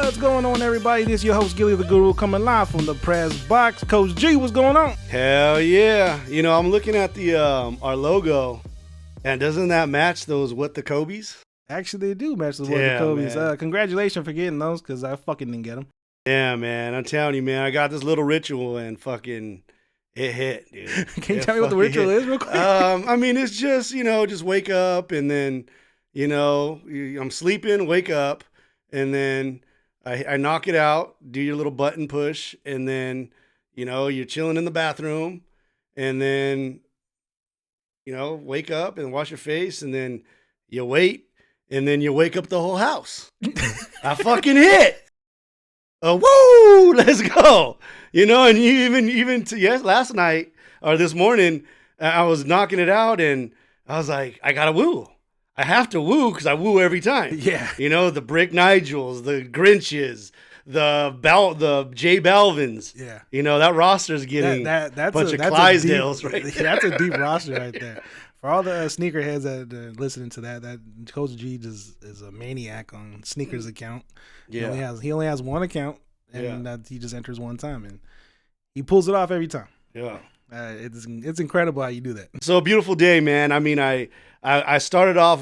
What's going on, everybody? This is your host, Gilly the Guru, coming live from the press box. Coach G, what's going on? Hell yeah. You know, I'm looking at the our logo, and doesn't that match those What the Kobe's? Actually, they do match the What the Kobe's. Congratulations for getting those, because I fucking didn't get them. Yeah, man. I'm telling you, man. I got this little ritual, and fucking it hit, dude. Can you tell me what the ritual is real quick? I mean, it's just, just wake up, and then, I'm sleeping, wake up, and then I knock it out, do your little button push, and then, you're chilling in the bathroom, and then, wake up and wash your face, and then you wait, and then you wake up the whole house. I fucking hit. Woo, let's go. And you last night or this morning, I was knocking it out, and I was like, I gotta woo. I have to woo because I woo every time. Yeah. The Brick Nigels, the Grinches, the J Balvins. Yeah. That roster's getting that's a bunch of Clydesdales right there. That's a deep roster right there. For all the sneakerheads that are listening to that Coach G is a maniac on sneakers account. Yeah. He only has one account, and he just enters one time, and he pulls it off every time. Yeah. It's incredible how you do that. So a beautiful day, man. I mean, I started off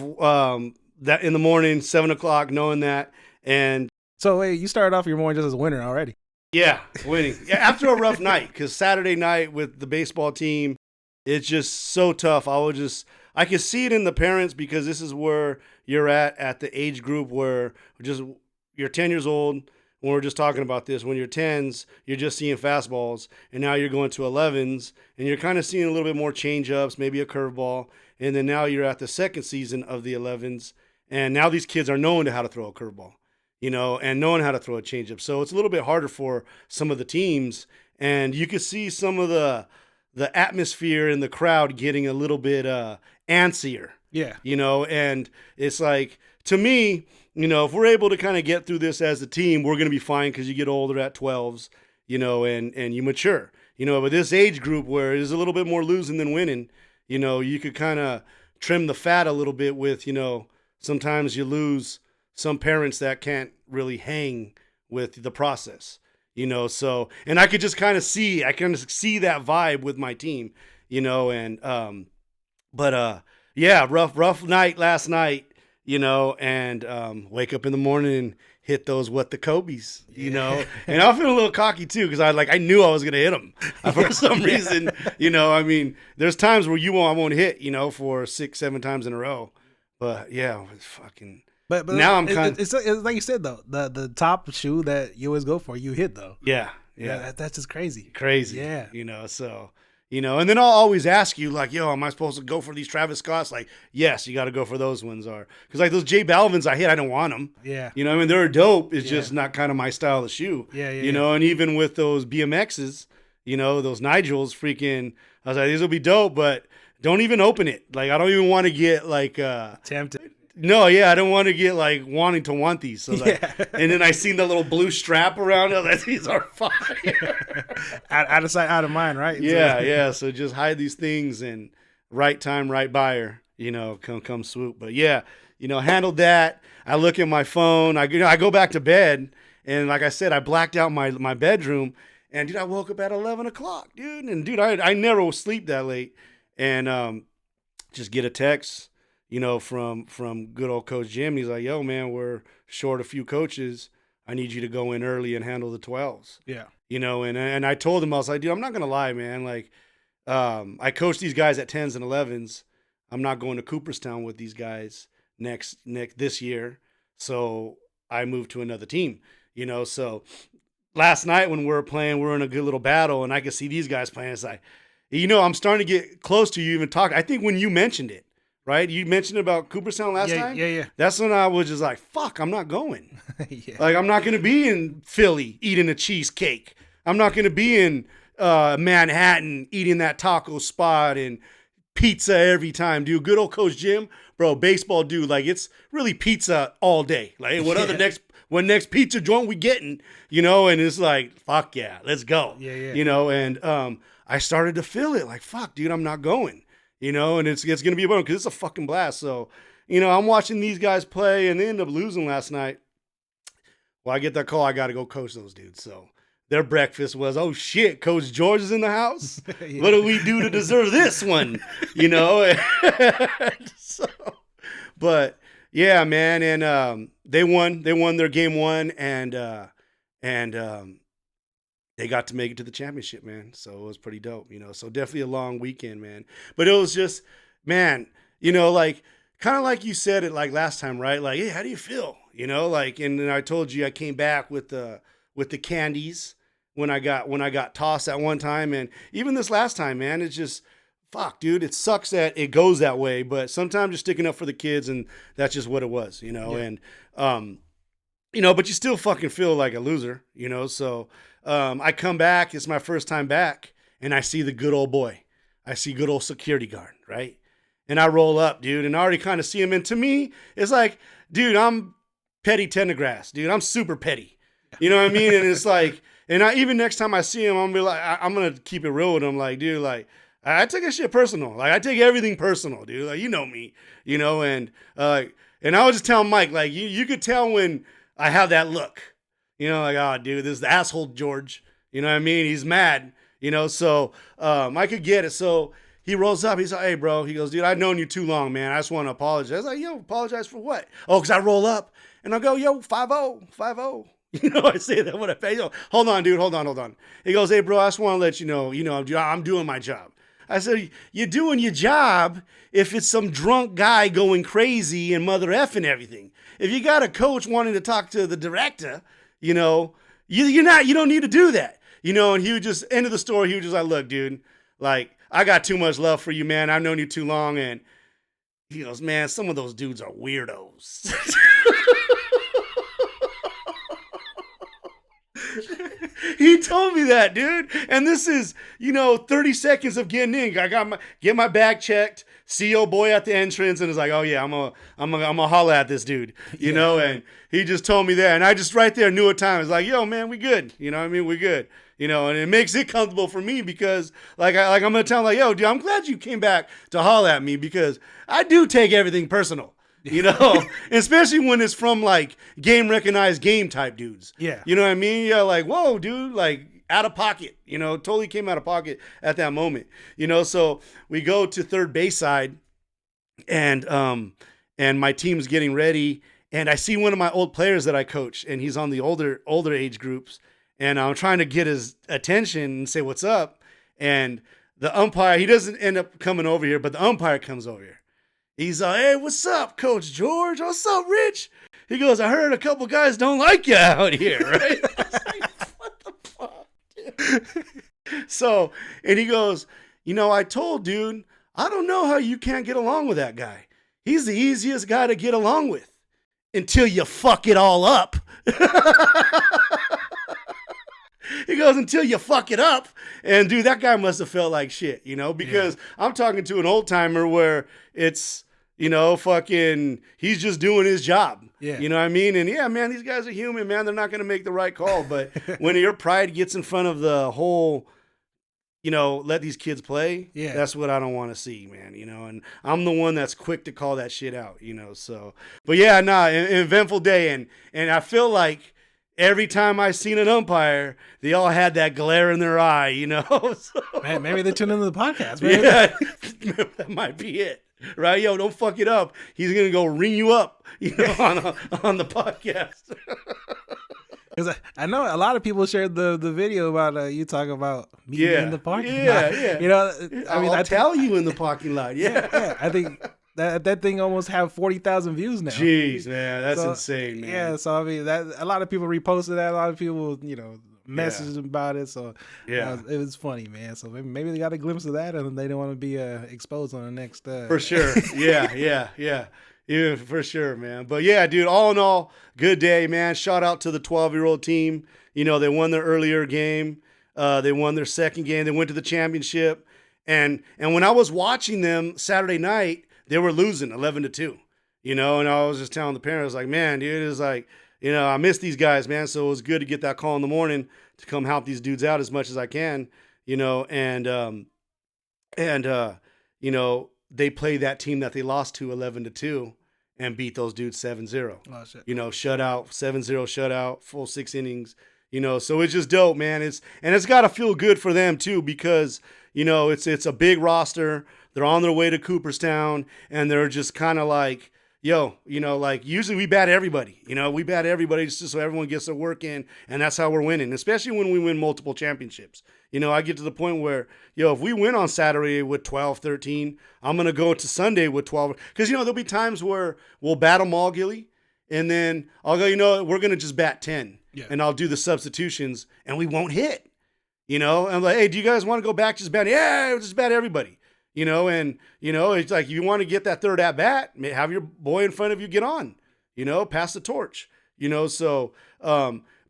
that in the morning, 7:00, knowing that, and so hey, you started off your morning just as a winner already. Yeah, winning. Yeah, after a rough night, because Saturday night with the baseball team, it's just so tough. I can see it in the parents, because this is where you're at the age group where you're 10 years old. When we're just talking about this, when you're 10s, you're just seeing fastballs, and now you're going to 11s, and you're kind of seeing a little bit more change-ups, maybe a curveball, and then now you're at the second season of the 11s, and now these kids are knowing how to throw a curveball, and knowing how to throw a changeup. So it's a little bit harder for some of the teams, and you can see some of the atmosphere in the crowd getting a little bit antsier. Yeah. And it's like, to me, if we're able to kind of get through this as a team, we're going to be fine, because you get older at 12s, and you mature. But this age group where there's a little bit more losing than winning, you could kind of trim the fat a little bit with, sometimes you lose some parents that can't really hang with the process, so, and I could just kind of see that vibe with my team, and, yeah, rough night last night. And wake up in the morning and hit those What the Kobe's, and I feel a little cocky too, because I knew I was gonna hit them for some reason. I mean, there's times where I won't hit, for 6-7 times in a row, but yeah, it's fucking. But now it's like you said though, the top shoe that you always go for, you hit though. Yeah. That's just crazy. Yeah. So. And then I'll always ask you, like, yo, am I supposed to go for these Travis Scotts? Like, yes, you got to go for those ones. Because, like, those J Balvins I hit, I don't want them. Yeah. I mean, they're dope. It's just not kind of my style of shoe. Yeah. And even with those BMXs, those Nigels, freaking, I was like, these will be dope, but don't even open it. Like, I don't even want to get, like, tempted. No, yeah, I don't want to get, like, wanting to want these. So, like, and then I seen the little blue strap around it. Like, these are fire. out of sight, out of mind, right? Yeah. So just hide these things, and right time, right buyer, come swoop. But yeah, handled that. I look at my phone. I go back to bed, and like I said, I blacked out my bedroom, and dude, I woke up at 11:00, dude. And dude, I never will sleep that late, and just get a text. From good old Coach Jim. He's like, yo, man, we're short a few coaches. I need you to go in early and handle the 12s. Yeah. And I told him, I was like, dude, I'm not going to lie, man. Like, I coach these guys at 10s and 11s. I'm not going to Cooperstown with these guys this year. So I moved to another team, So last night when we were playing, we were in a good little battle, and I could see these guys playing. It's like, I'm starting to get close to you even talking. I think when you mentioned it, right? You mentioned about Cooperstown last time? Yeah. That's when I was just like, fuck, I'm not going. Yeah. Like, I'm not going to be in Philly eating a cheesecake. I'm not going to be in Manhattan eating that taco spot and pizza every time, dude. Good old Coach Jim, bro, baseball dude. Like, it's really pizza all day. Like, what next pizza joint we getting? And it's like, fuck yeah, let's go. Yeah. And I started to feel it. Like, fuck, dude, I'm not going. And it's going to be a bummer because it's a fucking blast. So, I'm watching these guys play, and they end up losing last night. Well, I get that call. I got to go coach those dudes. So their breakfast was, oh shit, Coach George is in the house. Yeah. What do we do to deserve this one? So, but yeah, man, and they won. They won their game one, and they got to make it to the championship, man. So it was pretty dope, So definitely a long weekend, man. But it was just, man, like kind of like you said it like last time, right? Like, hey, how do you feel? And then I told you I came back with the candies when I got tossed at one time, and even this last time, man, it's just fuck, dude. It sucks that it goes that way, but sometimes you're sticking up for the kids, and that's just what it was, Yeah. And but you still fucking feel like a loser, So I come back. It's my first time back, and I see the good old boy. I see good old security guard, right? And I roll up, dude, and I already kind of see him. And to me, it's like, dude, I'm petty Tendergrass, dude. I'm super petty. You know what I mean? And it's like, and even next time I see him, I'm gonna be like, I'm gonna keep it real with him, like, dude, like, I take that shit personal. Like, I take everything personal, dude. Like, you know me, and I was just telling Mike, like, you could tell when I have that look, like, oh, dude, this is the asshole George. You know what I mean? He's mad, so I could get it. So he rolls up. He's like, hey, bro. He goes, dude, I've known you too long, man. I just want to apologize. I was like, yo, apologize for what? Oh, because I roll up and I go, yo, 5-0, 5-0. I say that when I pay. Hold on, dude. Hold on. He goes, hey, bro, I just want to let you know, I'm doing my job. I said, you're doing your job if it's some drunk guy going crazy and mother effing everything. If you got a coach wanting to talk to the director, you don't need to do that. And he would just, end of the story, he was just like, look, dude, like, I got too much love for you, man. I've known you too long. And he goes, man, some of those dudes are weirdos. He told me that, dude. And this is, 30 seconds of getting in. I get my bag checked, see your boy at the entrance, and it's like, oh yeah, I'm gonna holler at this dude, and he just told me that. And I just right there knew at time. It's like, yo, man, we good. You know what I mean? We good. And it makes it comfortable for me because I'm gonna tell him, like, yo, dude, I'm glad you came back to holler at me because I do take everything personal. Especially when it's from like game recognized game type dudes. Yeah. You know what I mean? Yeah, like, whoa, dude, like out of pocket, totally came out of pocket at that moment. So we go to third base side and my team's getting ready and I see one of my old players that I coach and he's on the older age groups and I'm trying to get his attention and say what's up. And the umpire, he doesn't end up coming over here, but the umpire comes over here. He's like, hey, what's up, Coach George? What's up, Rich? He goes, I heard a couple guys don't like you out here, right? I was like, what the fuck, dude? So, and he goes, I told dude, I don't know how you can't get along with that guy. He's the easiest guy to get along with until you fuck it all up. He goes, until you fuck it up. And dude, that guy must have felt like shit, because I'm talking to an old timer where it's, fucking, he's just doing his job. Yeah. You know what I mean? And yeah, man, these guys are human, man. They're not going to make the right call. But when your pride gets in front of the whole, let these kids play, that's what I don't want to see, man, and I'm the one that's quick to call that shit out, so. But yeah, eventful day. And I feel like, every time I seen an umpire, they all had that glare in their eye, So, Man, maybe they tuned into the podcast. Yeah, that might be it, right? Yo, don't fuck it up. He's gonna go ring you up, on the podcast. Because I know a lot of people shared the video about you talking about me in the parking lot. Yeah. I'll tell you in the parking lot. Yeah. I think that thing almost have 40,000 views now. Jeez, man, that's insane, man. Yeah, so I mean, that a lot of people reposted that. A lot of people, messaged about it. So it was funny, man. So maybe they got a glimpse of that, and they don't want to be exposed on the next. For sure. Yeah, for sure, man. But yeah, dude, all in all, good day, man. Shout out to the 12-year-old team. They won their earlier game. They won their second game. They went to the championship. And when I was watching them Saturday night, they were losing 11-2, and I was just telling the parents, like, man, dude, it's like, I miss these guys, man. So it was good to get that call in the morning to come help these dudes out as much as I can, and they play that team that they lost to 11-2, and beat those dudes 7-0. Oh, shit. You know, shutout, 7-0 shutout, full 6 innings. You know, so it's just dope, man. It's got to feel good for them too, because you know it's a big roster. They're on their way to Cooperstown, and they're just kind of like, yo, you know, like usually we bat everybody. You know, we bat everybody just so everyone gets their work in, and that's how we're winning. Especially when we win multiple championships. You know, I get to the point where, yo, if we win on Saturday with 12, 13, I'm gonna go to Sunday with 12, because you know there'll be times where we'll bat them all, Gilly, and then I'll go, you know, we're gonna just bat 10. Yeah. And I'll do the substitutions, and we won't hit. You know, and I'm like, hey, do you guys want to go back? Just bat? Yeah, just bat everybody. You know, and you know, it's like you want to get that third at bat, have your boy in front of you get on. You know, pass the torch. You know, so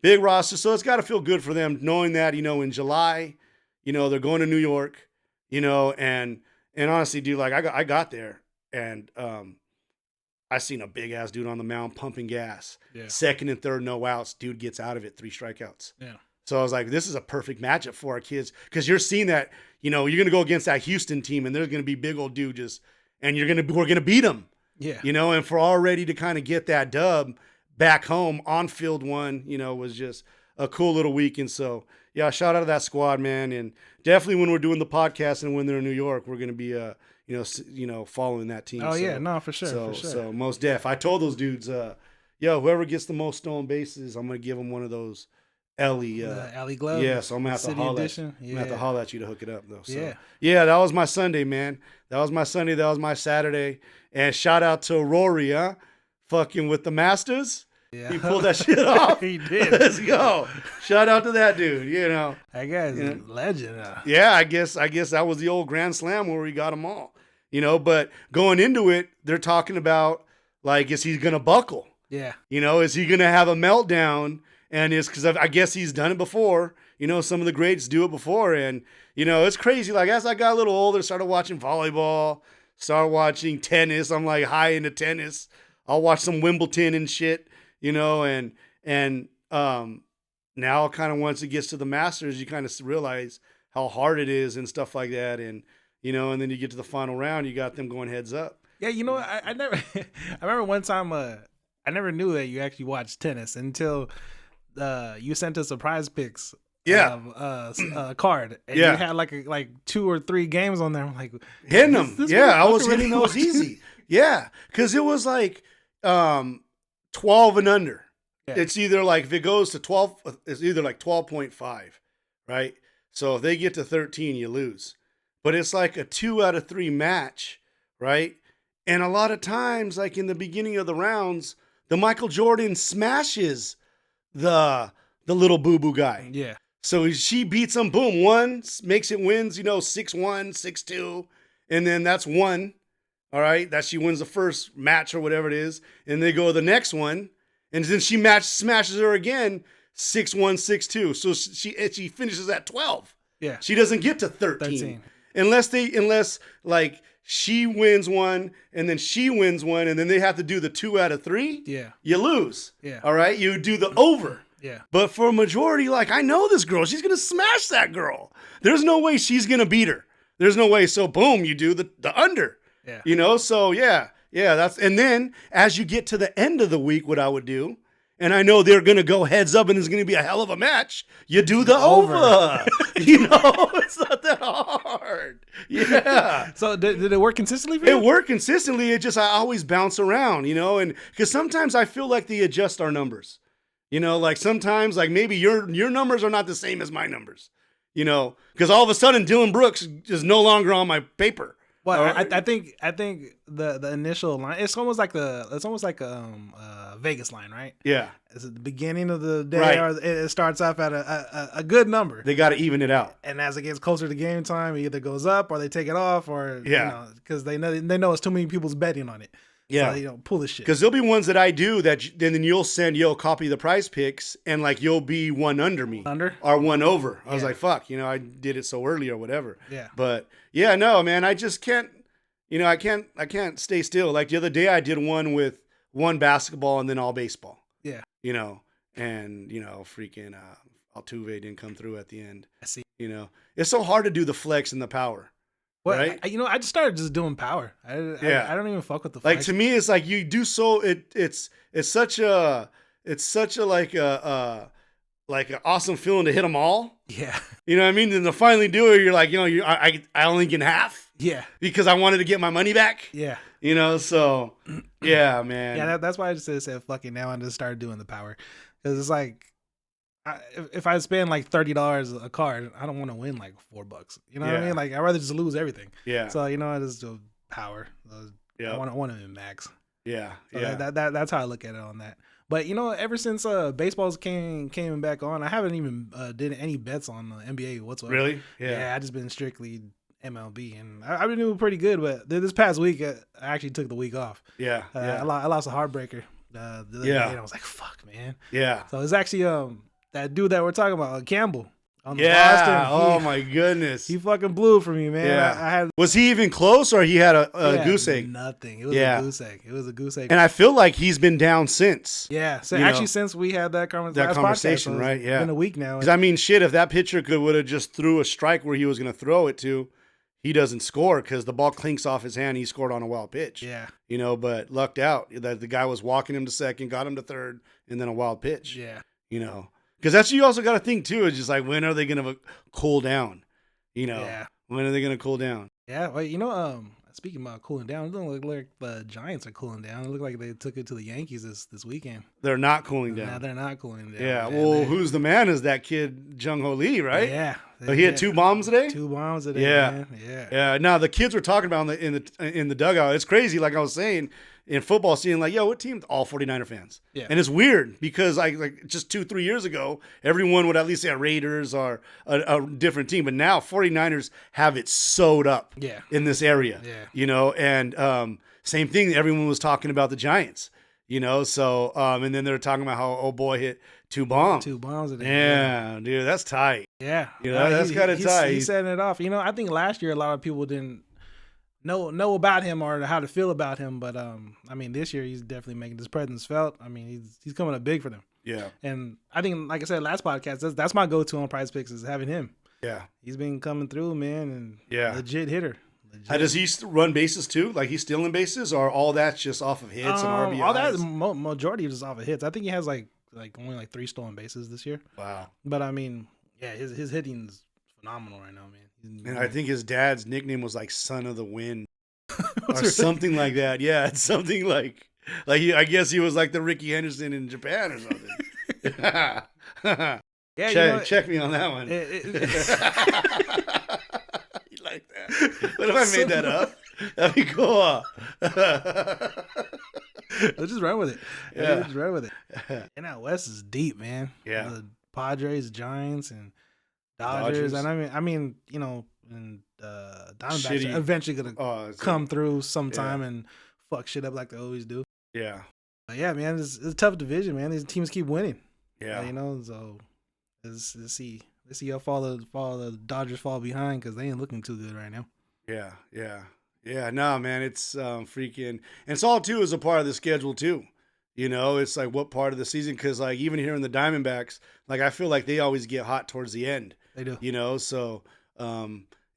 big roster. So it's got to feel good for them knowing that, you know, in July, you know, they're going to New York. You know, and honestly, dude, like I got there, and I seen a big ass dude on the mound pumping gas. Yeah. Second and third, no outs. Dude gets out of it, 3 strikeouts. Yeah. So I was like, this is a perfect matchup for our kids, because you're seeing that, you know, you're gonna go against that Houston team, and there's gonna be big old dude and we're gonna beat them. Yeah. You know, and for already to kind of get that dub back home on field one, you know, was just a cool little week. And so yeah, shout out to that squad, man, and definitely when we're doing the podcast and when they're in New York, we're gonna be you know, following that team. Oh, so, yeah, no, for sure. So most def. I told those dudes, yo, whoever gets the most stolen bases, I'm gonna give them one of those Ellie glove. Yeah, so I'm gonna have to holler. I'm gonna have to holler at you to hook it up though. So yeah, that was my Sunday, man. That was my Sunday. That was my Saturday. And shout out to Rory, fucking with the Masters. Yeah. He pulled that shit off. He did. Let's go. Shout out to that dude. You know, that guy's a legend. Yeah, I guess that was the old Grand Slam where we got them all. You know, but going into it, they're talking about, like, is he going to buckle? Yeah. You know, is he going to have a meltdown? And it's because I guess he's done it before. You know, some of the greats do it before. And, you know, it's crazy. Like, as I got a little older, started watching volleyball, started watching tennis. I'm, like, high into tennis. I'll watch some Wimbledon and shit, you know. And now kind of once it gets to the Masters, you kind of realize how hard it is and stuff like that. And, you know, and then you get to the final round, you got them going heads up. Yeah, you know, I never, I remember one time, I never knew that you actually watched tennis until you sent us surprise picks. Yeah. Card. And you had like 2 or 3 games on there. I'm like, hitting them. Yeah, I was hitting those easy. Yeah, because it was like 12 and under. Yeah. It's either like, if it goes to 12, it's either like 12.5, right? So if they get to 13, you lose. But it's like a 2 out of 3 match, right? And a lot of times, like in the beginning of the rounds, the Michael Jordan smashes the little boo-boo guy. Yeah. So she beats him, boom, 1, makes it wins, you know, 6-1, 6-2. And then that's 1, all right? That she wins the first match or whatever it is. And they go to the next one. And then she smashes her again, 6-1, 6-2. So she finishes at 12. Yeah. She doesn't get to 13. Unless like she wins one and then she wins one and then they have to do the 2 out of 3. Yeah. You lose. Yeah. All right. You do the over. Yeah. But for a majority, like, I know this girl. She's going to smash that girl. There's no way she's going to beat her. There's no way. So boom, you do the under. Yeah. You know, so yeah. Yeah. And then as you get to the end of the week, what I would do, and I know they're going to go heads up and it's going to be a hell of a match, you do the over. You know, it's not that hard. Yeah. So did it work consistently for you? It worked consistently. It just, I always bounce around, you know, and because sometimes I feel like they adjust our numbers. You know, like sometimes, like maybe your numbers are not the same as my numbers, you know, because all of a sudden Dylan Brooks is no longer on my paper. Well, I think the initial line, it's almost like a Vegas line, right? Yeah, it's at the beginning of the day, right. Or it starts off at a good number. They got to even it out, and as it gets closer to game time, it either goes up or they take it off, or you know, because they know it's too many people's betting on it. Yeah, so, you know, pull this shit. Because there'll be ones that I do that, then you'll send, copy the prize picks, and like you'll be one under me, or one over. I was like, fuck, you know, I did it so early or whatever. Yeah, but yeah, no, man, I just can't. You know, I can't stay still. Like the other day, I did one with one basketball and then all baseball. Yeah, you know, and you know, freaking Altuve didn't come through at the end. I see. You know, it's so hard to do the flex and the power. Well, right? I just started just doing power. I don't even fuck with the like flex. to me, it's like you do so. It's such a like an awesome feeling to hit them all. Yeah. You know what I mean? And to finally do it, you're like, I only get half. Yeah. Because I wanted to get my money back. Yeah. So yeah, man. Yeah, that's why I just said fucking now and just started doing the power. Because it's like, if I spend like $30 a card, I don't want to win like $4. You know what I mean? Like I'd rather just lose everything. Yeah. So I just do power. I want to win max. Yeah. So that's how I look at it on that. But ever since baseballs came back on, I haven't even did any bets on the NBA whatsoever. Really? Yeah. I just been strictly MLB, and I've been doing pretty good. But this past week, I actually took the week off. Yeah. I lost a heartbreaker the other day, and I was like, "Fuck, man." Yeah. So it's actually that dude that we're talking about, Campbell. On the Boston. Oh my goodness. He fucking blew for me, man. Yeah. Was he even close, or he had a goose egg? Nothing. It was a goose egg. It was a goose egg. And I feel like he's been down since. Yeah. So actually, since we had that conversation, right? Yeah. It's been a week now. Because I mean, shit, if that pitcher would have just threw a strike where he was going to throw it to, he doesn't score because the ball clinks off his hand. He scored on a wild pitch. Yeah. But lucked out that the guy was walking him to second, got him to third, and then a wild pitch. Yeah. Because that's you also got to think too. It's just like, when are they going to cool down? When are they going to cool down? Yeah. Well, speaking about cooling down, it doesn't look like the Giants are cooling down. It looked like they took it to the Yankees this weekend. They're not cooling down. No, they're not cooling down. Yeah. Well, who's the man? Is that kid Jung Ho Lee, right? Yeah. He had 2 bombs today. 2 bombs today. Yeah. Man. Yeah. Yeah. Now the kids were talking about in the dugout. It's crazy. Like I was saying, in football, seeing like, yo, what team? All 49er fans. Yeah. And it's weird because like just 2-3 years ago, everyone would at least say Raiders or a different team. But now 49ers have it sewed up in this area. Yeah. And same thing. Everyone was talking about the Giants. So and then they're talking about how old boy hit 2 bombs. 2 bombs a day. Yeah, dude, that's tight. Yeah. That's kind of tight. He's setting it off. I think last year a lot of people didn't know about him or how to feel about him, but I mean this year he's definitely making his presence felt. I mean he's coming up big for them. Yeah. And I think, like I said last podcast, that's my go-to on Prize Picks is having him. Yeah. He's been coming through, man, and legit hitter. Does he run bases too? Like he's stealing bases, or all that's just off of hits and RBIs? All that majority is just off of hits. I think he has like only like 3 stolen bases this year. Wow. But I mean, yeah, his hitting's phenomenal right now, man. And I think his dad's nickname was like Son of the Wind or something like that. Yeah, it's something like I guess he was like the Ricky Henderson in Japan or something. Yeah, check me on that one. Like that. What if I made that up? That'd be cool. Let's just run with it. Yeah. Just run with it. And out west is deep, man. Yeah. The Padres, Giants, and Dodgers. And I mean, and Diamondbacks are eventually gonna come through sometime and fuck shit up like they always do. Yeah. But yeah, man, it's a tough division, man. These teams keep winning. Yeah. So let's see how far the Dodgers fall behind because they ain't looking too good right now. Yeah. No, man, it's freaking, and it's all too is a part of the schedule too. It's like what part of the season? Because like even here in the Diamondbacks, like I feel like they always get hot towards the end. They do. So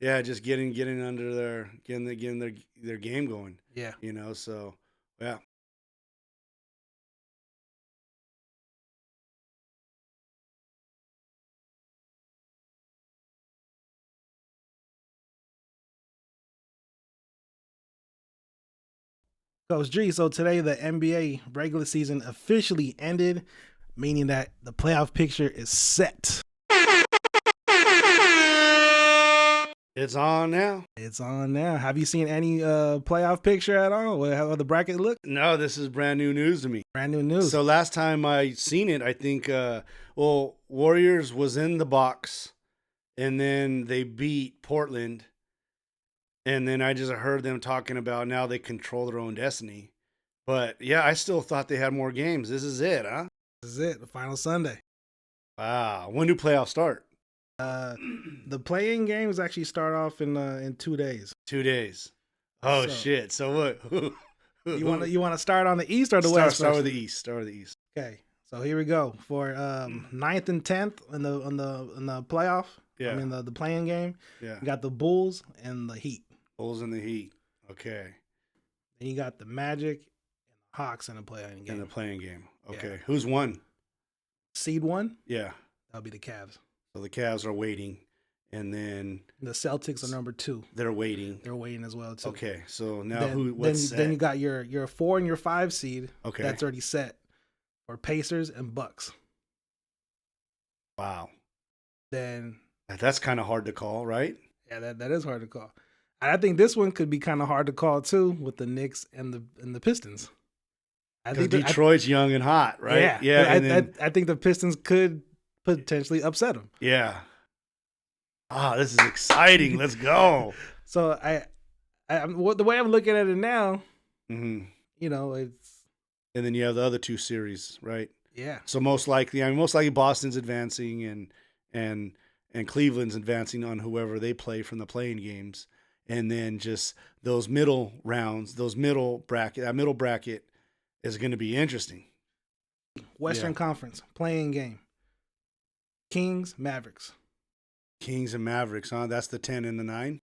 just getting under getting their game going. Yeah. So yeah. Coach G, so today the NBA regular season officially ended, meaning that the playoff picture is set. It's on now. It's on now. Have you seen any playoff picture at all? How the bracket look? No, this is brand new news to me. Brand new news. So last time I seen it, I think, Warriors was in the box, and then they beat Portland. And then I just heard them talking about now they control their own destiny. But, yeah, I still thought they had more games. This is it, huh? This is it, the final Sunday. Wow. When do playoffs start? The play-in games actually start off in 2 days. 2 days. Oh, shit. So what? You want to start on the East or the West? Start with the East. Okay. So here we go for 9th and 10th in the playoff. Yeah. I mean the play-in game. Yeah. You got the Bulls and the Heat. Bulls and the Heat. Okay. Then you got the Magic and the Hawks in the playing game. In the playing game. Okay. Yeah. Who's won? Seed 1? Yeah. That'll be the Cavs. So the Cavs are waiting. And then the Celtics are number 2. They're waiting. They're waiting as well too. Okay, so now then you got your 4 and your 5 seed. Okay, that's already set for Pacers and Bucks. Wow. Then that's kind of hard to call, right? Yeah, that is hard to call. And I think this one could be kind of hard to call too with the Knicks and the Pistons. I think Detroit's young and hot, right? Yeah. I think the Pistons could potentially upset them. Yeah. This is exciting. Let's go. So the way I'm looking at it now, mm-hmm. It's. And then you have the other 2 series, right? Yeah. So most likely Boston's advancing and Cleveland's advancing on whoever they play from the playing games, and then just those middle rounds, that middle bracket is going to be interesting. Western Conference playing game. Kings, Mavericks. Kings and Mavericks, huh? That's the 10 and the 9?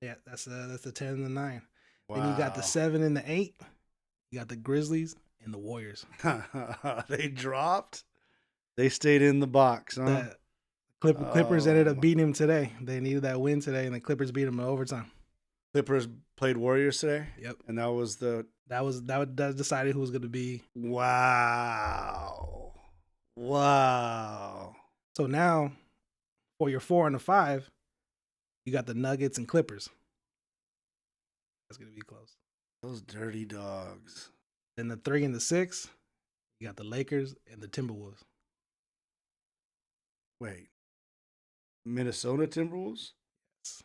Yeah, that's the 10 and the 9. Wow. Then you got the 7 and the 8. You got the Grizzlies and the Warriors. They dropped? They stayed in the box, huh? The Clippers ended up beating them today. They needed that win today, and the Clippers beat them in overtime. Clippers played Warriors today? Yep. And that was that decided who was going to be. Wow. So now, for your 4 and the 5, you got the Nuggets and Clippers. That's going to be close. Those dirty dogs. Then the 3 and the 6, you got the Lakers and the Timberwolves. Wait. Minnesota Timberwolves? Yes.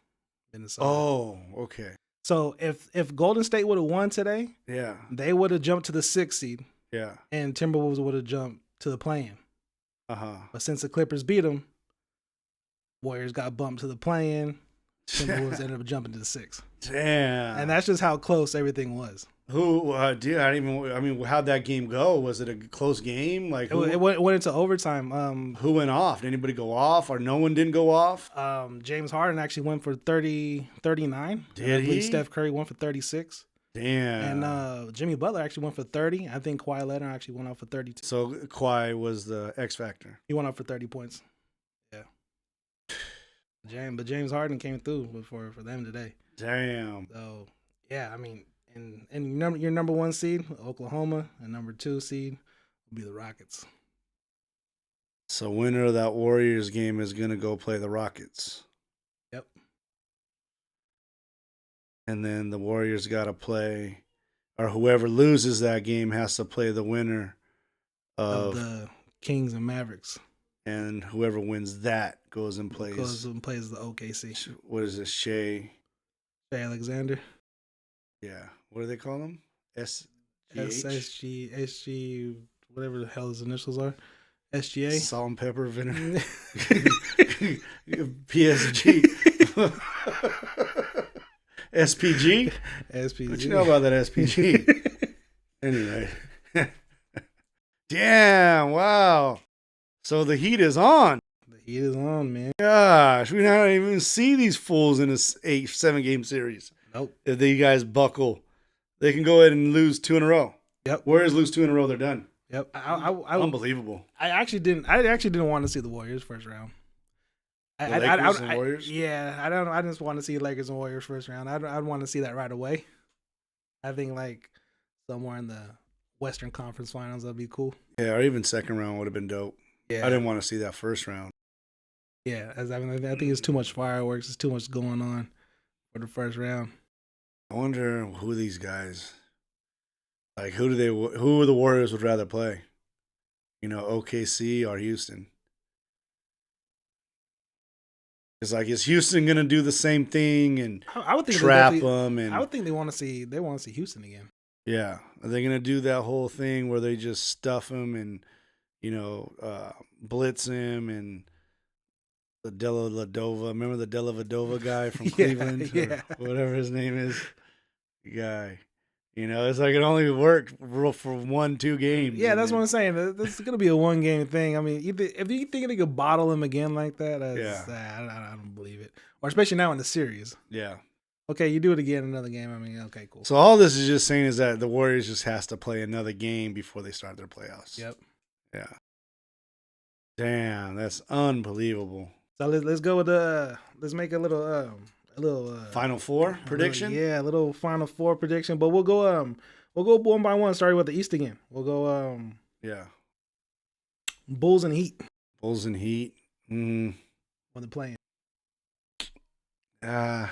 Minnesota. Oh, okay. So if Golden State would have won today, yeah, they would have jumped to the 6th seed. Yeah. And Timberwolves would have jumped to the play-in. Uh-huh. But since the Clippers beat them, Warriors got bumped to the play-in. Timberwolves ended up jumping to the 6th. Damn. And that's just how close everything was. How'd that game go? Was it a close game? Like it went into overtime. Who went off? Did anybody go off, or no one didn't go off? James Harden actually went for 39. Did he? Steph Curry went for 36. Damn. And Jimmy Butler actually went for 30. I think Kawhi Leonard actually went off for 32. So Kawhi was the X factor. He went off for 30 points. Yeah. But James Harden came through for them today. Damn. So yeah, I mean, and your number 1 seed, Oklahoma, and number 2 seed will be the Rockets. So winner of that Warriors game is gonna go play the Rockets. Yep. And then the Warriors got to play, or whoever loses that game has to play the winner of the Kings and Mavericks. And whoever wins that goes and plays the OKC. What is it, Shea Alexander? Yeah. What do they call him? SG, whatever the hell his initials are. SGA? Salt and pepper vinegar. PSG. SPG? SPG. What you know about that SPG? Anyway. Damn, wow. So the heat is on. The heat is on, man. Gosh, we don't even see these fools in a 7-game series. Nope. If you guys buckle, they can go ahead and lose 2 in a row. Yep. Warriors lose 2 in a row, they're done. Yep. Unbelievable. I actually didn't want to see the Warriors first round. Lakers and Warriors? Yeah, I just want to see Lakers and Warriors first round. I'd want to see that right away. I think like somewhere in the Western Conference Finals that'd be cool. Yeah, or even second round would have been dope. Yeah, I didn't want to see that first round. Yeah, I think it's too much fireworks. It's too much going on for the first round. I wonder who these guys, like who the Warriors would rather play? OKC or Houston? It's like, is Houston gonna do the same thing and I would think trap them? And I would think they want to see Houston again. Yeah, are they gonna do that whole thing where they just stuff him and blitz him and the Della Vadova? Remember the Della Vadova guy from Cleveland, yeah. Or whatever his name is, guy. It's like it only worked for 1-2 games. Yeah, that's what I'm saying. This is gonna be a 1-game thing. I mean, if you think they could bottle him again like that, I don't believe it. Or especially now in the series. Yeah. Okay, you do it again another game. I mean, okay, cool. So all this is just saying is that the Warriors just has to play another game before they start their playoffs. Yep. Yeah. Damn, that's unbelievable. So let's go with let's make a little Final four prediction. A little Final Four prediction. But we'll go one by one, starting with the East again. We'll go Bulls and Heat. Bulls and Heat. When they're playing. I'm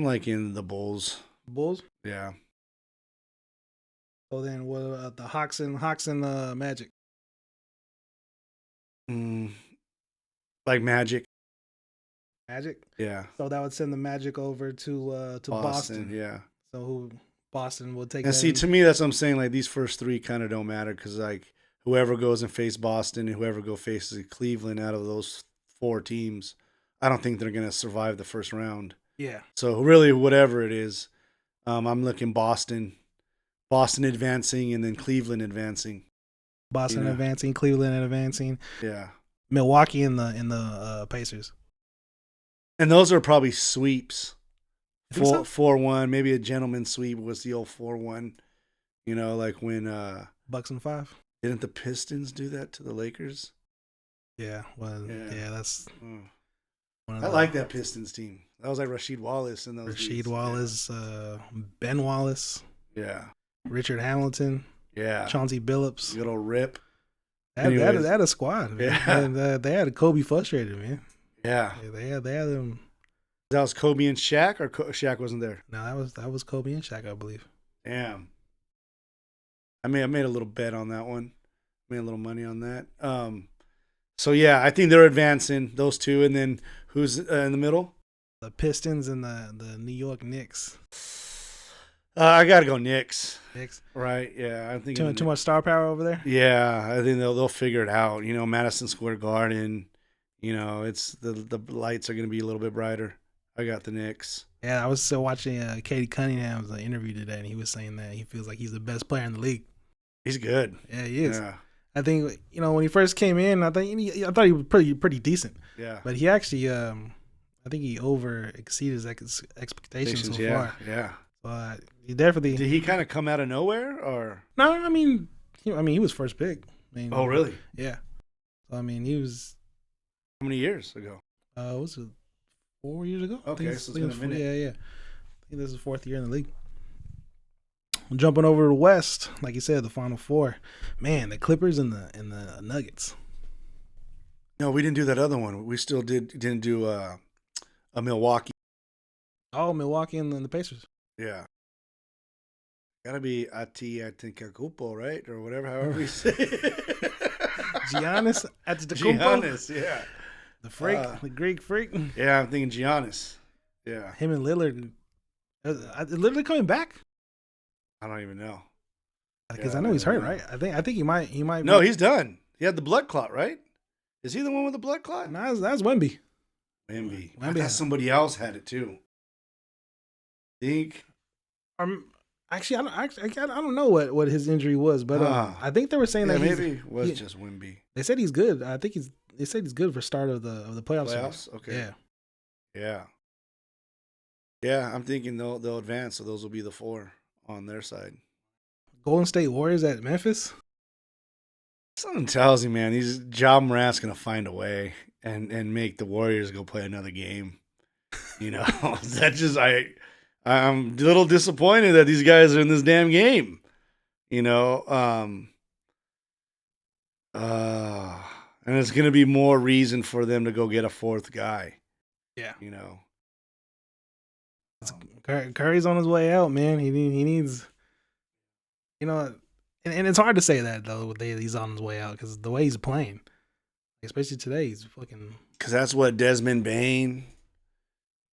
liking the Bulls. Bulls? Yeah. So then what about the Hawks and Magic? Like Magic. Magic? Yeah. So that would send the Magic over to Boston. Yeah. So Boston will take and that. See, to me, that's what I'm saying. Like, these first three kind of don't matter because, like, whoever goes and face Boston and whoever faces Cleveland out of those four teams, I don't think they're going to survive the first round. Yeah. So really, whatever it is, I'm looking Boston advancing, and then Cleveland advancing. Boston advancing, Cleveland advancing. Yeah. Milwaukee in the Pacers. And those are probably sweeps. 4-1, maybe a gentleman's sweep was the old 4-1. You know, like when Bucks and 5. Didn't the Pistons do that to the Lakers? Yeah. Well, yeah, that's. I like that Pistons team. That was like Rasheed Wallace and those. Rasheed Wallace, Ben Wallace. Yeah. Richard Hamilton. Yeah. Chauncey Billups. Good old Rip. They had a squad. Man. Yeah. And, they had Kobe frustrated, man. Yeah. They had them. That was Kobe and Shaq, or Shaq wasn't there? No, that was Kobe and Shaq, I believe. Damn. I made a little bet on that one. Made a little money on that. So yeah, I think they're advancing, those two, and then who's in the middle? The Pistons and the New York Knicks. I gotta go Knicks. Knicks, right? Yeah, I'm thinking too much star power over there. Yeah, I think they'll figure it out. You know, Madison Square Garden. You know, it's the lights are gonna be a little bit brighter. I got the Knicks. Yeah, I was still watching Katie Cunningham's interview today, and he was saying that he feels like he's the best player in the league. He's good. Yeah, he is. Yeah. I think when he first came in, I thought he was pretty decent. Yeah. But he actually, I think he over exceeded his expectations so far. Yeah. But he definitely. Did he kind of come out of nowhere, or? No, I mean, he was first pick. Oh, really? Yeah. So I mean, he was. How many years ago? Was it 4 years ago? Okay, so it's been a minute. Yeah. I think this is 4th year in the league. Jumping over to the West, like you said, the Final Four. Man, the Clippers and the Nuggets. No, we didn't do that other one. We still didn't do a Milwaukee. Oh, Milwaukee and the Pacers. Yeah. Gotta be Ati Antetokounmpo, right? Or whatever, however you say it. Giannis Antetokounmpo. Giannis, yeah. The freak, the Greek freak. Yeah, I'm thinking Giannis. Yeah. Him and Lillard. Lillard coming back? I don't even know. Because I know he's hurt, right? I think he might. No, he's done. He had the blood clot, right? Is he the one with the blood clot? No, that's Wemby. Wemby. I thought somebody else had it too. Think. Actually, I don't know what his injury was, but I think they were saying that maybe it was just Wemby. They said he's good. I think they said he's good for start of the playoffs. Playoffs? Okay. Yeah. Yeah. Yeah, I'm thinking they'll advance, so those will be the 4 on their side. Golden State Warriors at Memphis. Something tells you, man, these Ja Morant's gonna find a way and make the Warriors go play another game. You know, that just I'm a little disappointed that these guys are in this damn game. You know, and it's gonna be more reason for them to go get a 4th guy. Yeah, you know. Curry's on his way out, man. He needs, and it's hard to say that though. He's on his way out because the way he's playing, especially today, he's fucking. Because that's what Desmond Bain,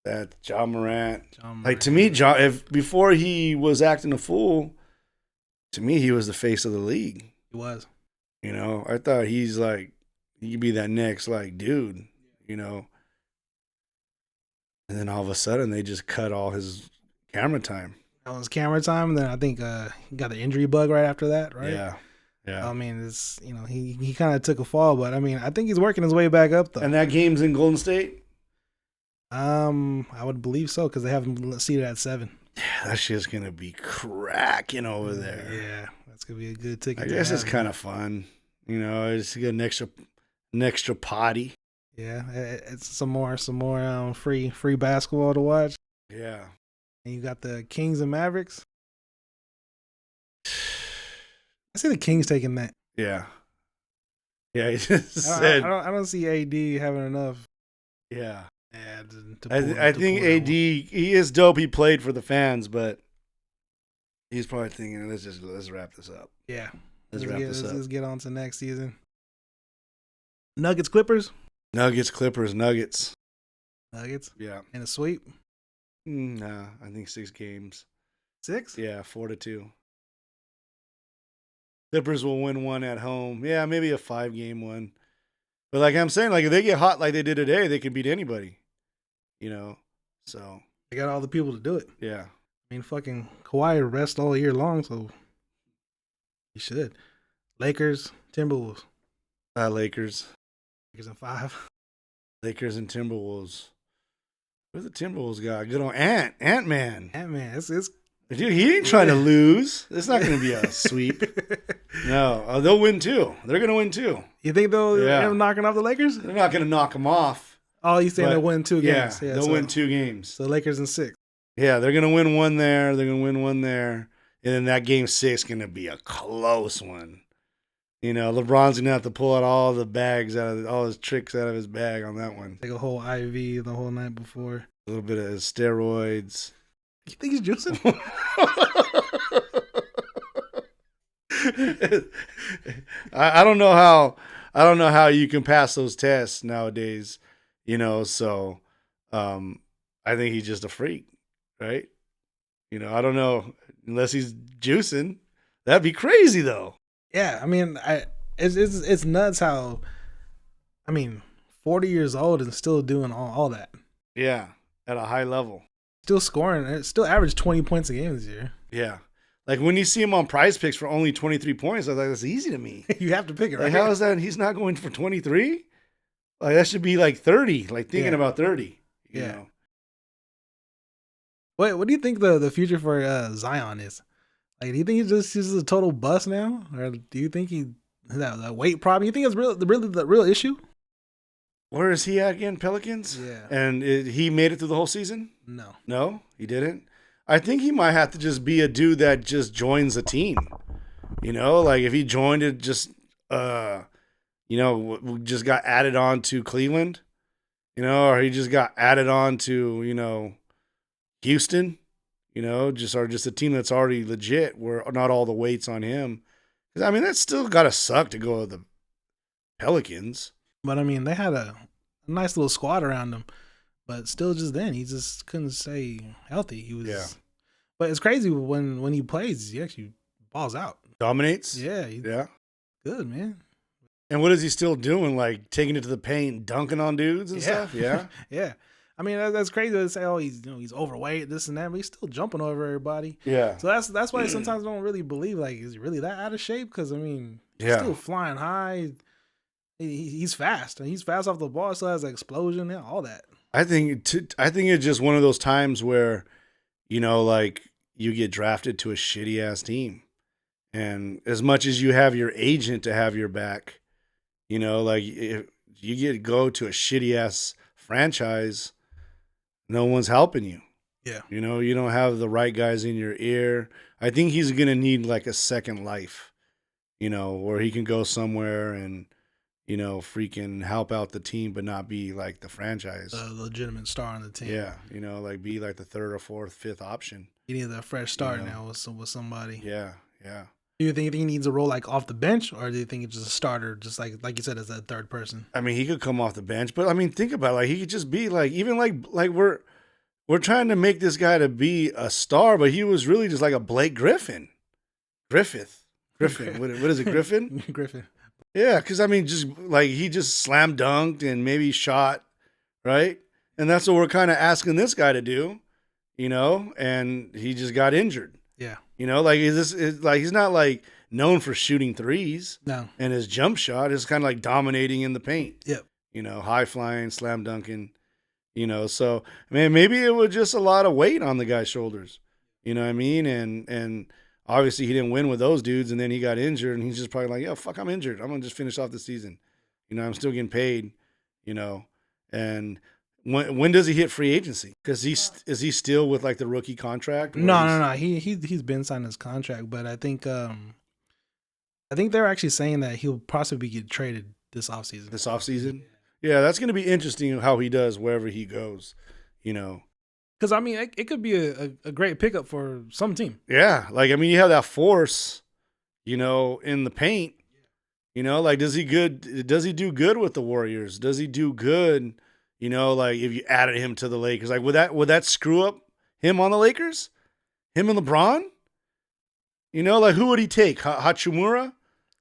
that Ja Morant. Like to me, if before he was acting a fool, to me he was the face of the league. He was. You know, I thought he's like he could be that next dude. You know. And then all of a sudden, they just cut all his camera time. That was camera time, and then I think he got the injury bug right after that, right? Yeah. I mean, it's he kind of took a fall, but I mean, I think he's working his way back up though. And that game's in Golden State. I would believe so because they have them seated at 7. Yeah, that shit's gonna be cracking over there. Yeah, that's gonna be a good ticket. I guess it's kind of fun. It's get an extra potty. Yeah, it's some more free basketball to watch. Yeah, and you got the Kings and Mavericks. I see the Kings taking that. Yeah. He just said. I don't see AD having enough. Yeah. I think AD, he is dope. He played for the fans, but he's probably thinking, let's wrap this up. Yeah. Let's get on to next season. Nuggets Clippers. Clippers. Nuggets. Yeah. And a sweep. Nah, I think 6 games. 6? Yeah, 4-2. Clippers will win 1 at home. Yeah, maybe a 5-game one. But like I'm saying, like if they get hot like they did today, they can beat anybody. So they got all the people to do it. Yeah. I mean, fucking Kawhi rest all year long, so he should. Lakers, Timberwolves. Lakers. Lakers in 5. Lakers and Timberwolves. Where's the Timberwolves guy? Good on Ant-Man. Ant-Man. It's Dude, he ain't trying to lose. It's not going to be a sweep. No, they'll win 2. They're going to win 2. You think they'll end up knocking off the Lakers? They're not going to knock them off. Oh, you saying they'll win 2 games? Yeah, they'll win 2 games. So Lakers in 6. Yeah, they're going to win 1 there. They're going to win 1 there. And then that game 6 is going to be a close one. LeBron's going to have to pull out all the bags all his tricks out of his bag on that one. Take a whole IV the whole night before. A little bit of steroids. You think he's juicing? I don't know how you can pass those tests nowadays, so I think he's just a freak, right? I don't know, unless he's juicing. That'd be crazy though. Yeah, I mean, it's nuts how 40 years old and still doing all that. Yeah, at a high level. Still scoring, still averaged 20 points a game this year. Yeah. Like when you see him on Prize Picks for only 23 points, I was like, that's easy to me. You have to pick it, right? Like, how is that? He's not going for 23? Like that should be like 30. Like thinking about 30. You know? What do you think the future for Zion is? Like, do you think he's just a total bust now, or do you think that weight problem? You think it's the real issue? Where is he at again? Pelicans? Yeah. And he made it through the whole season? No, he didn't. I think he might have to just be a dude that just joins a team. Like if he joined it just, just got added on to Cleveland, or he just got added on to, Houston, just a team that's already legit where not all the weight's on him. Because, that's still got to suck to go to the Pelicans. But, they had a nice little squad around him. But still just then, he just couldn't stay healthy. He was, yeah. But it's crazy when he plays, he actually balls out. Dominates? Yeah. Yeah. Good, man. And what is he still doing? Like taking it to the paint, dunking on dudes and stuff? Yeah. Yeah. That's crazy to say, oh, he's overweight, this and that, but he's still jumping over everybody. Yeah. So that's why sometimes I don't really believe, like, is he really that out of shape? Because, he's still flying high. He's fast. He's fast off the ball. Still has an explosion, all that. I think it's just one of those times where, like you get drafted to a shitty ass team, and as much as you have your agent to have your back, like if you go to a shitty ass franchise, no one's helping you. Yeah. You don't have the right guys in your ear. I think he's gonna need like a second life, where he can go somewhere and, freaking help out the team, but not be like the franchise. A legitimate star on the team. Yeah, like be like the 3rd or 4th, 5th option. You need a fresh start now with somebody. Yeah. Do you think he needs a role like off the bench, or do you think it's just a starter, just like you said, as a third person? He could come off the bench, but think about it. Like he could just be like, even like we're trying to make this guy to be a star, but he was really just like a Blake Griffin. Griffin. What is it, Griffin? Griffin. Yeah, because just like he just slam dunked and maybe shot, right? And that's what we're kind of asking this guy to do, and he just got injured. Yeah. Like he's not like known for shooting threes. No. And his jump shot is kind of like dominating in the paint. Yep. High flying, slam dunking, So I mean, maybe it was just a lot of weight on the guy's shoulders. You know what I mean? And obviously he didn't win with those dudes, and then he got injured, and he's just probably like, "Yo, fuck, I'm injured. I'm gonna just finish off the season. I'm still getting paid. And when does he hit free agency? Because is he still with like the rookie contract? No. He's been signed his contract, but I think they're actually saying that he'll possibly get traded this offseason. This offseason? Yeah, that's going to be interesting how he does wherever he goes. Because I mean, it could be a great pickup for some team. Yeah, like I mean, you have that force, in the paint. Like does he do good with the Warriors? Does he do good? Like if you added him to the Lakers, like would that screw up him on the Lakers? Him and LeBron? Like who would he take? Hachimura?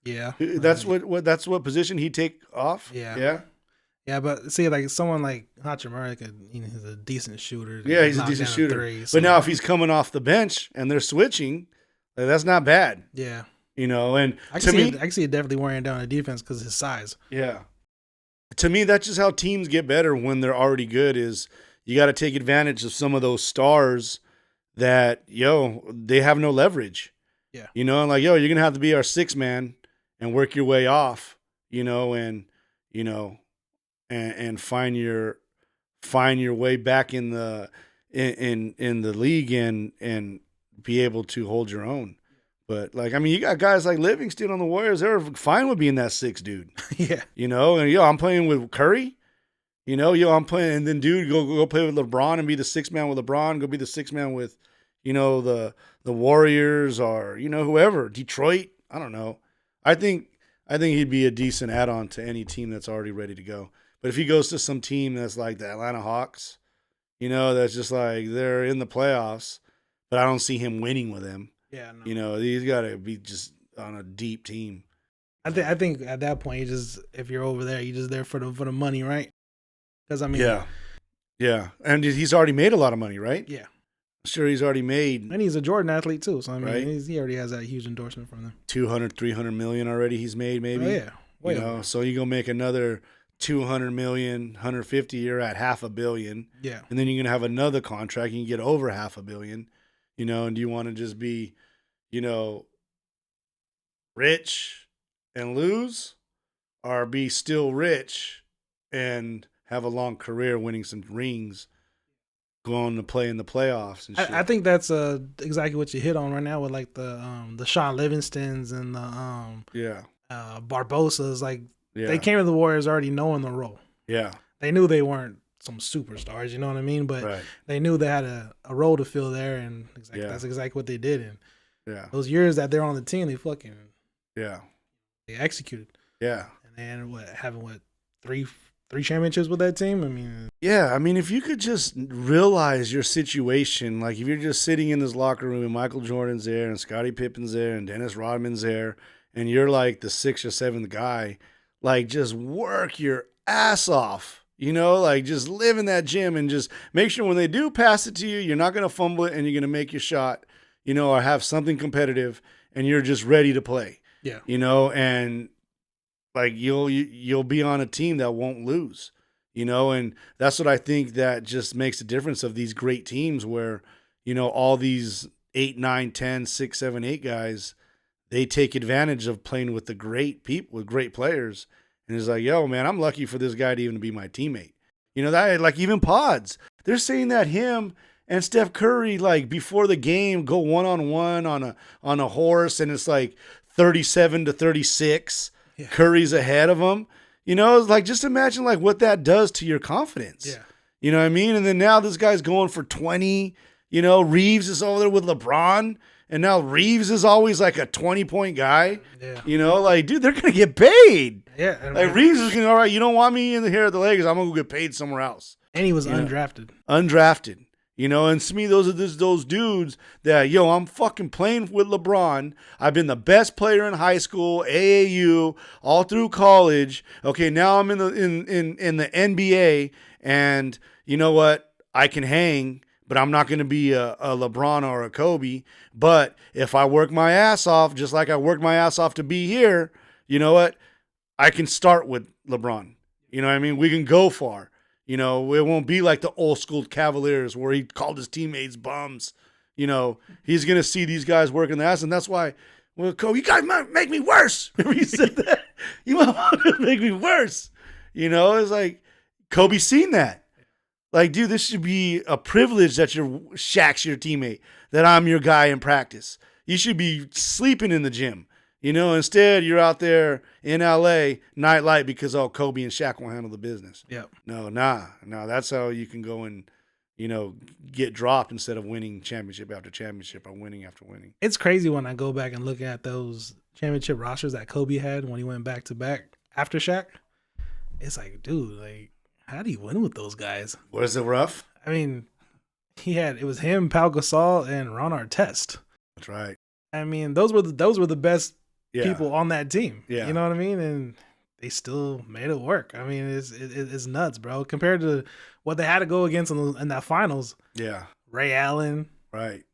Yeah, that's that's what position he'd take off. Yeah, but see, like someone like Hachimura, he's a decent shooter. Yeah, he's a decent shooter. Three, but now if he's coming off the bench and they're switching, that's not bad. Yeah, and I can see it definitely wearing down the defense because of his size. Yeah. To me, that's just how teams get better when they're already good. Is you got to take advantage of some of those stars that they have no leverage. Yeah, and like you're gonna have to be our sixth man and work your way off. And find your way back in the league and be able to hold your own. But like I mean, you got guys like Livingston on the Warriors. They're fine with being that sixth dude. Yeah, and I'm playing with Curry. I'm playing, and then dude, go play with LeBron and be the sixth man with LeBron. Go be the sixth man with, the Warriors or whoever, Detroit. I don't know. I think he'd be a decent add-on to any team that's already ready to go. But if he goes to some team that's like the Atlanta Hawks, that's just like they're in the playoffs, but I don't see him winning with them. Yeah, no. He's got to be just on a deep team. I think at that point, if you're over there, you're just there for the money, right? Because I mean, yeah, and he's already made a lot of money, right? Yeah, sure, he's already made, and he's a Jordan athlete too. So I mean, right? He already has that huge endorsement from them. 200-300 million already he's made, maybe. Oh, yeah, so you go make another 200 million, 150. You're at $500 million. Yeah, and then you're gonna have another contract. You can get over $500 million. And do you want to just be, rich and lose, or be still rich and have a long career, winning some rings, going to play in the playoffs and shit? I think that's exactly what you hit on right now with like the Sean Livingstons and the Barbosas. Like they came to the Warriors already knowing the role. Yeah, they knew they weren't some superstars, you know what I mean? But they knew they had a role to fill there, and that's exactly what they did. And those years that they're on the team, they executed. Yeah, and then having three championships with that team? I mean, if you could just realize your situation, like if you're just sitting in this locker room and Michael Jordan's there and Scottie Pippen's there and Dennis Rodman's there, and you're like the sixth or seventh guy, like just work your ass off. Like just live in that gym and just make sure when they do pass it to you, you're not going to fumble it and you're going to make your shot, or have something competitive and you're just ready to play. Yeah. And like you'll be on a team that won't lose, and that's what I think that just makes the difference of these great teams where, all these 8, 9, 10, 6, 7, 8 guys, they take advantage of playing with the great people, with great players. And it's like, yo, man, I'm lucky for this guy to even be my teammate. That like even Pods, they're saying that him and Steph Curry, like before the game, go 1-on-1 on a horse, and it's like 37-36. Yeah. Curry's ahead of him. It's like just imagine like what that does to your confidence. Yeah. You know what I mean? And then now this guy's going for 20. Reeves is over there with LeBron. And now Reeves is always like a 20-point guy. Yeah. Like, dude, they're going to get paid. Yeah. Like, Reeves is going, all right, you don't want me in here at the Lakers. I'm going to go get paid somewhere else. And he was undrafted. Undrafted. And to me, those are those dudes that, I'm fucking playing with LeBron. I've been the best player in high school, AAU, all through college. Okay, now I'm in the NBA, and you know what? I can hang, but I'm not going to be a LeBron or a Kobe. But if I work my ass off, just like I worked my ass off to be here, you know what? I can start with LeBron. You know what I mean? We can go far. You know, it won't be like the old school Cavaliers where he called his teammates bums. You know, he's going to see these guys working the ass, and that's why, well, Kobe, you guys might make me worse. Remember you said that? You might want to make me worse. You know, it's like Kobe's seen that. Like, dude, this should be a privilege that Shaq's your teammate, that I'm your guy in practice. You should be sleeping in the gym. You know, instead you're out there in LA nightlight because Kobe and Shaq won't handle the business. Yep. No, that's how you can go and, you know, get dropped instead of winning championship after championship or winning after winning. It's crazy when I go back and look at those championship rosters that Kobe had when he went back to back after Shaq. It's like, dude, like, how do you win with those guys? Was it rough? I mean, it was him, Pau Gasol, and Ron Artest. That's right. I mean, those were the best people on that team. Yeah. You know what I mean? And they still made it work. I mean, it's nuts, bro. Compared to what they had to go against in that finals. Yeah. Ray Allen. Right.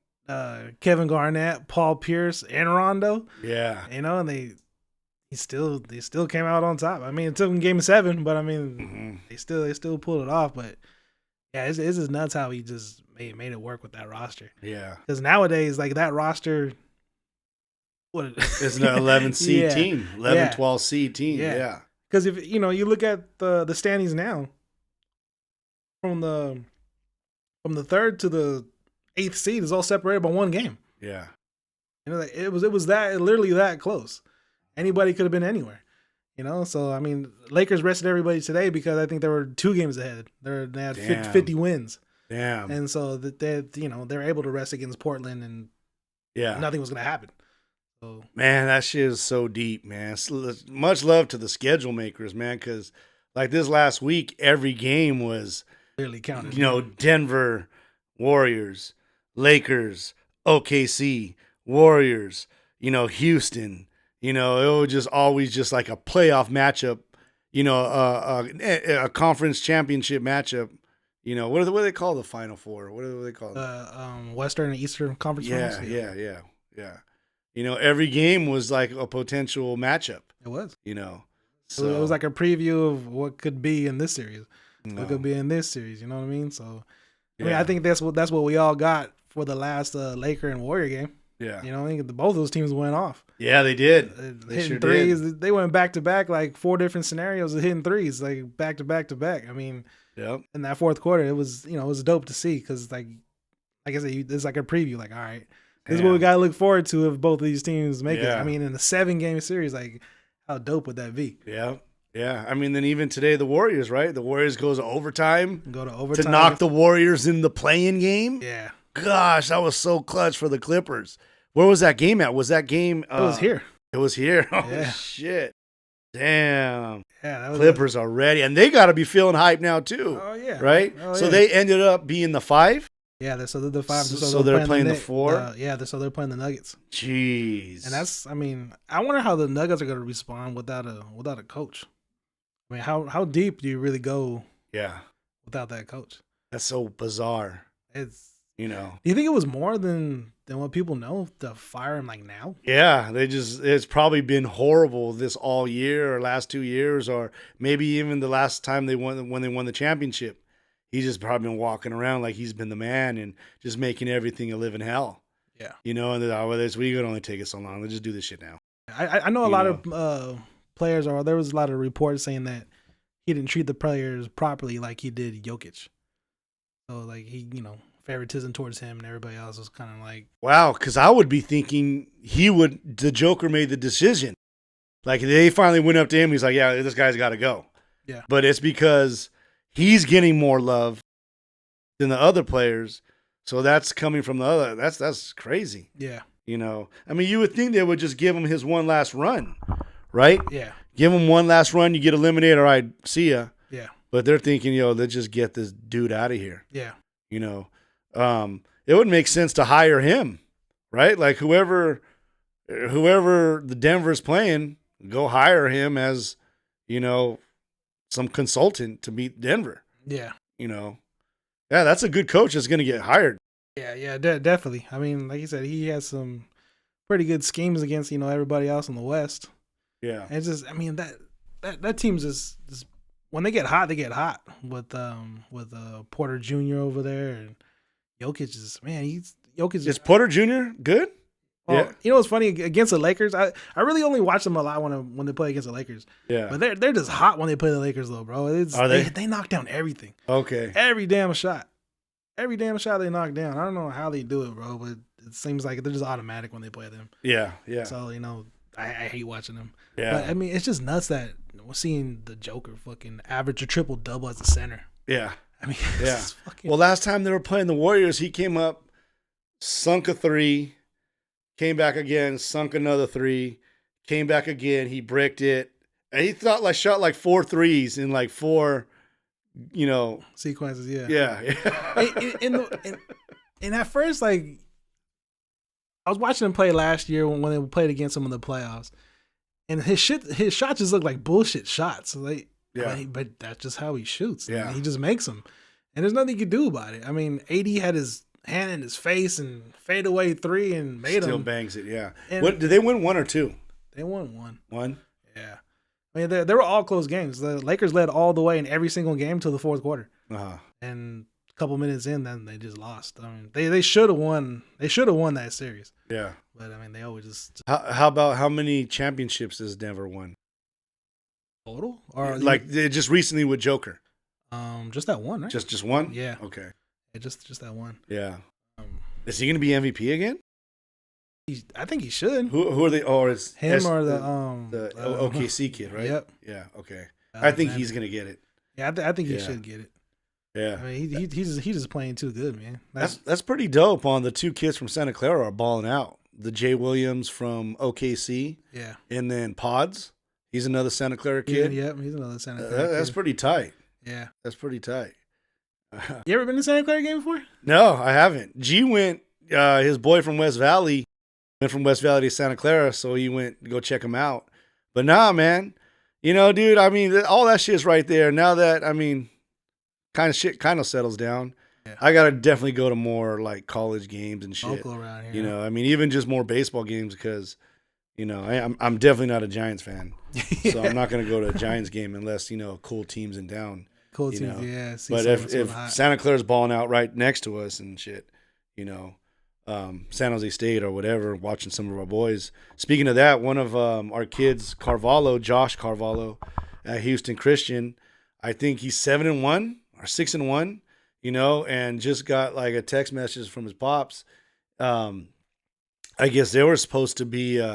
Kevin Garnett, Paul Pierce, and Rondo. Yeah. You know, and they still came out on top. I mean, it took them game 7, but I mean, they still pulled it off. But yeah, it's just nuts how he just made it work with that roster. Yeah. Because nowadays, like, that roster, it's an 11 seed team, 12 seed team. Yeah. Because if you look at the standings now, from the 3rd to the 8th seed is all separated by 1 game. Yeah. You know, like, it was literally that close. Anybody could have been anywhere. You know, so I mean, Lakers rested everybody today because I think they were 2 games ahead. They had 50 wins. Damn. And so they're able to rest against Portland, and nothing was going to happen. So, man, that shit is so deep, man. Much love to the schedule makers, man, because like this last week, every game was clearly counted. You know, Denver, Warriors, Lakers, OKC, Warriors, you know, Houston. You know, it was just always just like a playoff matchup, you know, a conference championship matchup. You know, what do they call the Final Four? What do they call it? Western and Eastern Conference Finals. Yeah. You know, every game was like a potential matchup. It was. You know. So it was like a preview of what could be in this series. What could be in this series, you know what I mean? So I mean, I think that's what we all got for the last Laker and Warrior game. Yeah. You know, I think both those teams went off. Yeah, they did. They hitting threes. They went back to back, like 4 different scenarios of hitting threes, like back to back to back. I mean, in that 4th quarter, it was dope to see because, like I said, it's like a preview. Like, all right, this is what we got to look forward to if both of these teams make it. I mean, in the 7-game series, like, how dope would that be? Yeah. Yeah. I mean, then even today, the Warriors, right? The Warriors goes to overtime. To knock the Warriors in the play-in game. Yeah. Gosh, that was so clutch for the Clippers. Where was that game at? Was that game? It was here. It was here. Oh, shit. Damn. Yeah, that was Clippers are ready. And they got to be feeling hype now, too. Oh, yeah. Right? So they ended up being the 5? Yeah, so they're the 5. So they're playing the 4? So they're playing the Nuggets. Jeez. And that's, I mean, I wonder how the Nuggets are going to respond without a coach. I mean, how deep do you really go without that coach? That's so bizarre. It's, you know. Do you think it was more than what people know to fire him like now? Yeah, it's probably been horrible this all year or last 2 years or maybe even the last time when they won the championship. He's just probably been walking around like he's been the man and just making everything a living hell. Yeah. You know, and we could only take it so long. Let's just do this shit now. I know a lot of players, or there was a lot of reports saying that he didn't treat the players properly like he did Jokic. So, like, he, favoritism towards him and everybody else was kind of like... Wow, because I would be thinking the Joker made the decision. Like, they finally went up to him. He's like, yeah, this guy's got to go. Yeah. But it's because he's getting more love than the other players. So that's coming from the other. That's crazy. Yeah. You know, I mean, you would think they would just give him his one last run, right? Yeah. Give him one last run. You get eliminated. All right, see ya. Yeah. But they're thinking, let's just get this dude out of here. Yeah. You know, it would make sense to hire him, right? Like whoever the Denver's playing, go hire him as, some consultant to meet Denver. Yeah. Yeah, that's a good coach that's going to get hired. Yeah, definitely. I mean, like you said, he has some pretty good schemes against, everybody else in the West. Yeah. And it's just, I mean, that team's just when they get hot with Porter Jr. over there, and Jokic Is Porter Jr. good? Well, yeah. You know what's funny against the Lakers? I really only watch them a lot when they play against the Lakers. Yeah, but they're just hot when they play the Lakers though, bro. Are they? They knock down everything. Okay, every damn shot they knock down. I don't know how they do it, bro, but it seems like they're just automatic when they play them. Yeah. So I hate watching them. Yeah, but I mean it's just nuts that we're seeing the Joker fucking average a triple double as a center. Yeah, I mean Well, last time they were playing the Warriors, he came up, sunk a 3. Came back again, sunk another 3, came back again, he bricked it. And he shot like 4 threes in like 4, sequences, yeah. Yeah. And at first, like, I was watching him play last year when they played against him in the playoffs. And his shots just look like bullshit shots. Like, yeah. But that's just how he shoots. Yeah. I mean, he just makes them. And there's nothing you can do about it. I mean, AD had his hand in his face and fade away 3 and made Still him. bangs it, yeah. And did they win 1 or 2? They won 1. 1? Yeah. I mean, they were all close games. The Lakers led all the way in every single game till the fourth quarter. Uh-huh. And a couple minutes in, then they just lost. I mean, they should have won. They should have won that series. Yeah. But I mean, they always just. How about how many championships has Denver won? Total? Or like just recently with Joker? Just that one, right? Just one? Yeah. Okay. Yeah, just that one. Yeah. Is he going to be MVP again? I think he should. Who are they? Oh, it's him or the OKC kid, right? Yep. Yeah. Okay. I think he's going to get it. Yeah, I think he should get it. Yeah. I mean, he's just playing too good, man. That's pretty dope. On the 2 kids from Santa Clara are balling out. The Jay Williams from OKC. Yeah. And then Pods. He's another Santa Clara kid. Yep. He's another Santa Clara. That's pretty tight. Yeah. That's pretty tight. You ever been to Santa Clara game before? No, I haven't. G went. His boy from West Valley went from West Valley to Santa Clara, so he went to go check him out. But nah, man, dude. I mean, all that shit's right there. Now that kind of settles down. Yeah. I gotta definitely go to more like college games and shit. Local around here. I mean, even just more baseball games because, I'm definitely not a Giants fan, so I'm not gonna go to a Giants game unless cool teams in town. Cool teams, yeah. But if Santa Clara's balling out right next to us and shit, San Jose State or whatever, watching some of our boys. Speaking of that, one of our kids, Josh Carvalho, at Houston Christian, I think he's 7-1 or 6-1, and just got like a text message from his pops. I guess they were supposed to be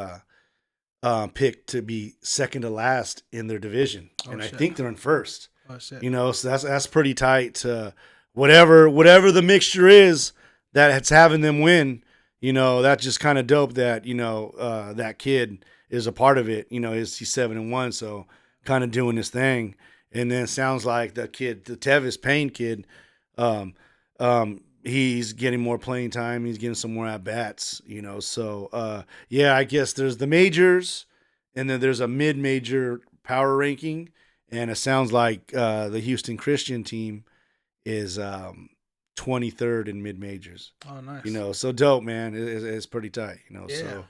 picked to be second to last in their division, and shit. I think they're in first. Oh, shit. So that's pretty tight to whatever the mixture is that's having them win. That's just kind of dope that that kid is a part of it. He's 7-1, so kind of doing his thing. And then it sounds like the kid, the Tevis Payne kid, he's getting more playing time. He's getting some more at bats. So yeah, I guess there's the majors, and then there's a mid-major power ranking. And it sounds like the Houston Christian team is 23rd in mid majors. Oh, nice. So dope, man. It's pretty tight. So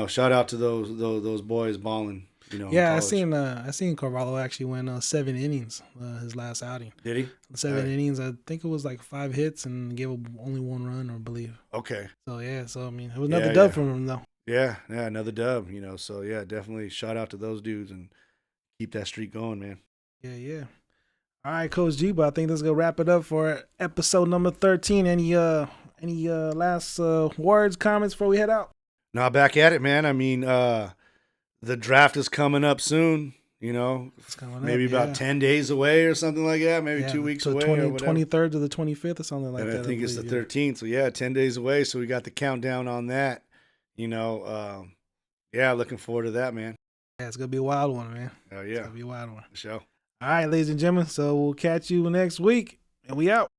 shout out to those boys balling. Yeah, I seen Carvalho actually win 7 innings his last outing. Did he? 7 innings. I think it was like 5 hits and gave only 1 run, I believe. Okay. So yeah, I mean, it was another dub from him though. Yeah, another dub. So yeah, definitely shout out to those dudes and keep that streak going, man. Yeah. All right, Coach G, but I think this is gonna wrap it up for episode number 13. Any last words, comments before we head out? No, back at it, man. I mean, the draft is coming up soon. It's coming maybe up, about 10 days away or something like that. Maybe 2 weeks away. 23rd to the 25th or something like that. I think it's the 13th. So yeah, 10 days away. So we got the countdown on that. Looking forward to that, man. Yeah, it's gonna be a wild one, man. Oh yeah, it's gonna be a wild one. For sure. All right, ladies and gentlemen. So we'll catch you next week, and we out.